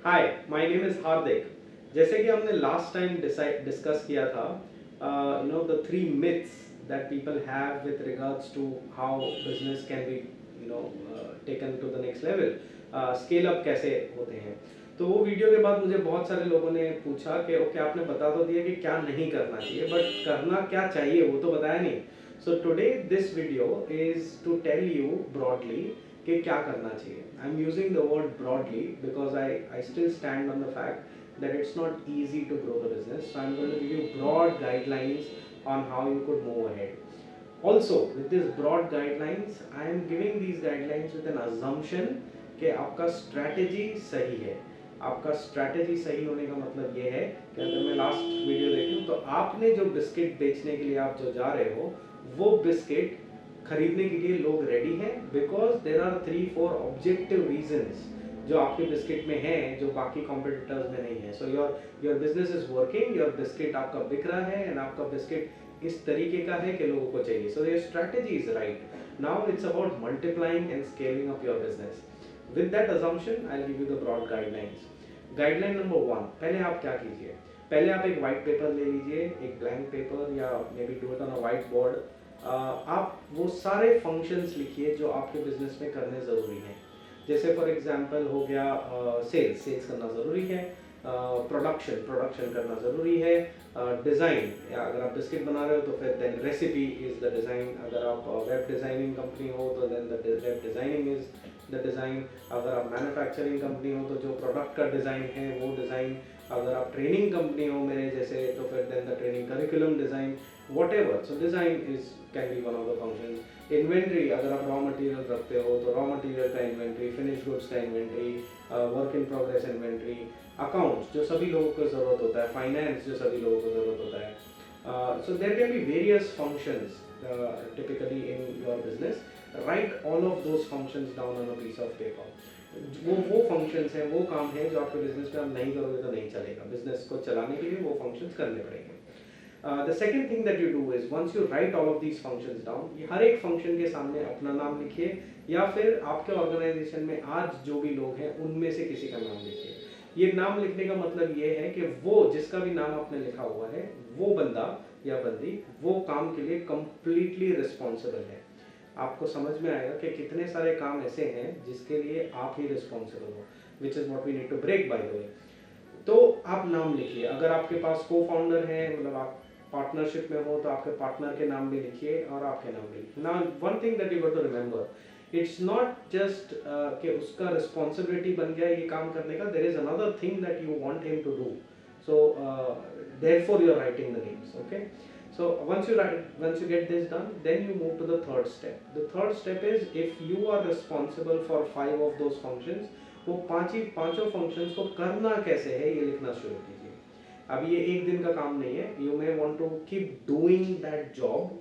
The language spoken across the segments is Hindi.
Hi, my name is Hardik. जैसे कि हमने लास्ट टाइम डिस्कस किया था, the three myths that people have with regards to how business can be taken to the next level, scale up कैसे होते हैं। तो वो वीडियो के बाद मुझे बहुत सारे लोगों ने पूछा कि ओके, आपने बता तो दिया कि क्या नहीं करना चाहिए, बट करना क्या चाहिए वो तो बताया नहीं। So today this video is to tell you broadly कि क्या करना चाहिए। I am using the word broadly because I still stand on the fact that it's not easy to grow the business. So I'm going to give you broad guidelines on how you could move ahead. Also, with these broad guidelines, I am giving these guidelines with an assumption कि आपका स्ट्रैटेजी सही है। आपका स्ट्रैटेजी सही होने का मतलब ये है कि अगर मैं लास्ट वीडियो देखूं तो आपने जो बिस्किट बेचने के लिए आप जो जा रहे हो, वो बिस्किट खरीदने के लिए लोग रेडी हैं, because there are 3-4 objective reasons जो आपके बिस्किट में हैं जो बाकी कॉम्पिटिटर्स में नहीं है। So your business is working, your biscuit आपका बिक रहा है एंड आपका बिस्किट इस तरीके का है कि लोगों को चाहिए। So your strategy is right. Now it's about multiplying and scaling up your business. With that assumption I'll give you the broad guidelines. Guideline number 1, पहले आप क्या कीजिए, पहले आप एक वाइट पेपर ले लीजिए, एक ब्लैंक पेपर या may be do it on a white board. आप वो सारे फंक्शंस लिखिए जो आपके बिजनेस में करने ज़रूरी हैं। जैसे फॉर एग्जांपल हो गया सेल्स करना ज़रूरी है, प्रोडक्शन करना ज़रूरी है, डिज़ाइन, अगर आप बिस्किट बना रहे हो तो फिर then recipe is the design, अगर आप वेब डिज़ाइनिंग कंपनी हो तो then the web designing is the design, अगर आप मैन्युफैक्चरिंग कंपनी हो तो जो प्रोडक्ट का डिज़ाइन है वो डिज़ाइन, अगर आप ट्रेनिंग कंपनी हो मेरे जैसे तो फिर then the training curriculum design, whatever. So design is can be one of the functions. Inventory, अगर आप raw material रखते हो तो raw material का inventory, finished goods का inventory, work in progress inventory, accounts जो सभी लोगों को ज़रूरत होता है, finance जो सभी लोगों को ज़रूरत होता है. So there can be various functions typically in your business. Write all of those functions down on a piece of paper. वो फंक्शंस हैं, वो काम है जो आपके बिजनेस में आप नहीं करोगे तो नहीं चलेगा। बिजनेस को चलाने के लिए वो फंक्शंस करने पड़ेंगे। The second thing that you do is once you write all of these functions down, हर एक फंक्शन के सामने अपना नाम लिखिए या फिर आपके ऑर्गेनाइजेशन में आज जो भी लोग हैं उनमें से किसी का नाम लिखिए। ये नाम लिखने का मतलब ये है कि वो जिसका भी नाम आपने लिखा हुआ है वो बंदा या बंदी वो काम के लिए कंप्लीटली रिस्पॉन्सिबल है। आपको समझ में आएगा कि कितने सारे काम ऐसे हैं जिसके लिए आप ही रिस्पॉन्सिबल हो, which is what we need to break by the way. तो आप नाम लिखिए। अगर आपके पास को फाउंडर है, मतलब आप पार्टनरशिप में हो तो आपके पार्टनर के नाम भी लिखिए और आपके नाम भी लिखिए। Now one thing that you got to remember, it's not just कि उसका रिस्पॉन्सिबिलिटी बन गया ये काम करने का, there is another thing that you want him to do, so therefore you are writing the names. Okay, so once you get this done, then you move to the third step. The third step is if you are responsible for 5 of those functions, वो पांचों फंक्शंस को करना कैसे है ये लिखना शुरू कीजिए। अब ये एक दिन का काम नहीं है, you may want to keep doing that job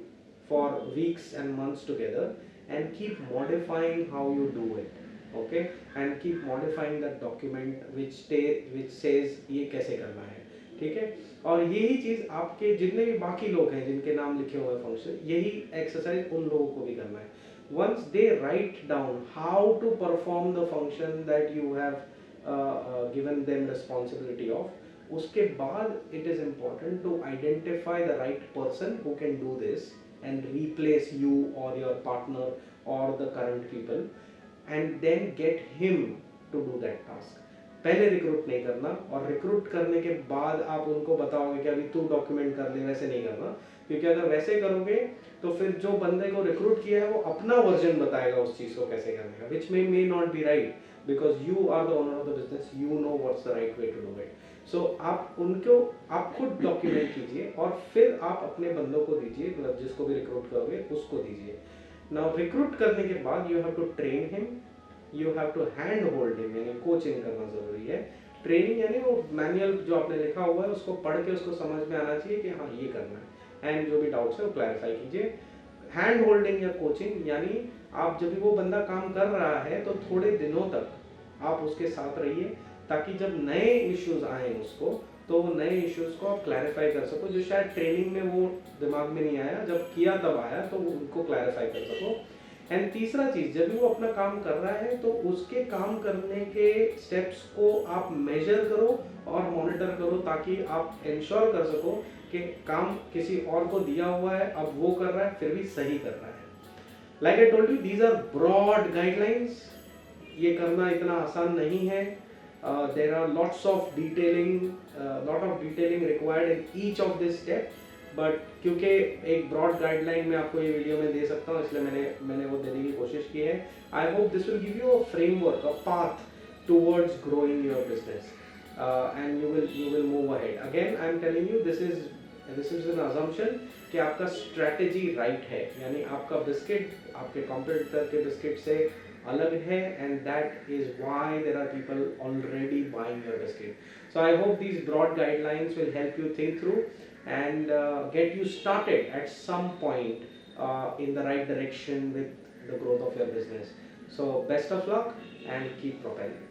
for weeks and months together and keep modifying how you do it, okay, and keep modifying that document which says ये कैसे करना है, ठीक है। और यही चीज आपके जितने भी बाकी लोग हैं जिनके नाम लिखे हुए फंक्शन, यही एक्सरसाइज उन लोगों को भी करना है। once they write down how to perform the function that you have given them responsibility of, उसके बाद it is important to identify the right person who can do this and replace you or your partner or the current people and then get him to do that task. पहले रिक्रूट नहीं करना, और रिक्रूट करने के बाद आप उनको बताओगे कि अभी तू डॉक्यूमेंट कर ले, वैसे नहीं करना। क्योंकि अगर वैसे करोगे तो फिर जो बंदे को रिक्रूट किया है वो अपना वर्जन बताएगा उस चीज़ को कैसे करने का, which may not be right, because you are the owner of the business, you know what's the right way to do it. So आप खुद डॉक्यूमेंट कीजिए और फिर आप अपने बंदों को दीजिए, मतलब जिसको भी रिक्रूट करोगे उसको दीजिए। नाउ रिक्रूट करने के बाद you have to train him, you have to hand hold him, यानी कोचिंग करना जरूरी है। ट्रेनिंग यानी वो मैनुअल जो आपने लिखा हुआ है उसको पढ़ के उसको समझ में आना चाहिए कि हाँ ये करना है, एंड जो भी डाउट्स है वो क्लैरिफाई कीजिए। हैंड होल्डिंग या कोचिंग यानी आप जब भी वो बंदा काम कर रहा है तो थोड़े दिनों तक आप उसके साथ रहिए, ताकि जब नए इश्यूज आए उसको तो वो नए इश्यूज को आप क्लैरिफाई कर सको, जो शायद ट्रेनिंग में वो दिमाग में नहीं आया, जब किया तब आया, तो वो उनको क्लैरिफाई कर सको। एंड तीसरा चीज, जब भी वो अपना काम कर रहा है तो उसके काम करने के स्टेप्स को आप मेजर करो और मॉनिटर करो, ताकि आप इंश्योर कर सको कि काम किसी और को दिया हुआ है, अब वो कर रहा है फिर भी सही कर रहा है। Like I told you, these are broad guidelines, ये करना इतना आसान नहीं है। There are lot of detailing required in each of this step, but क्योंकि एक ब्रॉड गाइडलाइन मैं आपको ये वीडियो में दे सकता हूँ, इसलिए मैंने वो देने की कोशिश की है। I hope this will give you a framework, a path towards growing your business, and you will move ahead. Again I am telling you, this is an assumption कि आपका स्ट्रैटेजी राइट है, यानी आपका बिस्किट आपके कॉम्पिटिटर के बिस्किट से अलग है, and that is why there are people already buying your biscuit. So I hope these broad guidelines will help you think through and get you started at some point in the right direction with the growth of your business. So best of luck and keep propelling.